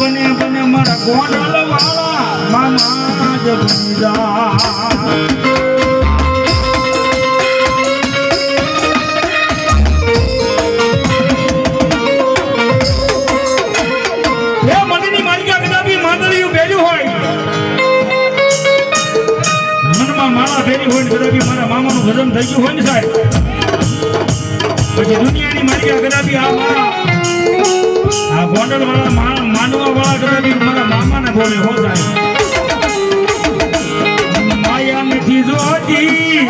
બને બને મારા ગોંડલ વાળા મામા જ બની જા મારા મામાનું ભજન થઈ ગયું હોય ને સાહેબ પછી દુનિયાની મારી ગરાબી આ ગોંડલ વાળા માનવા વાળા ગરાબી મારા મામાને બોલે હો સાહેબ માયા નથી જોતી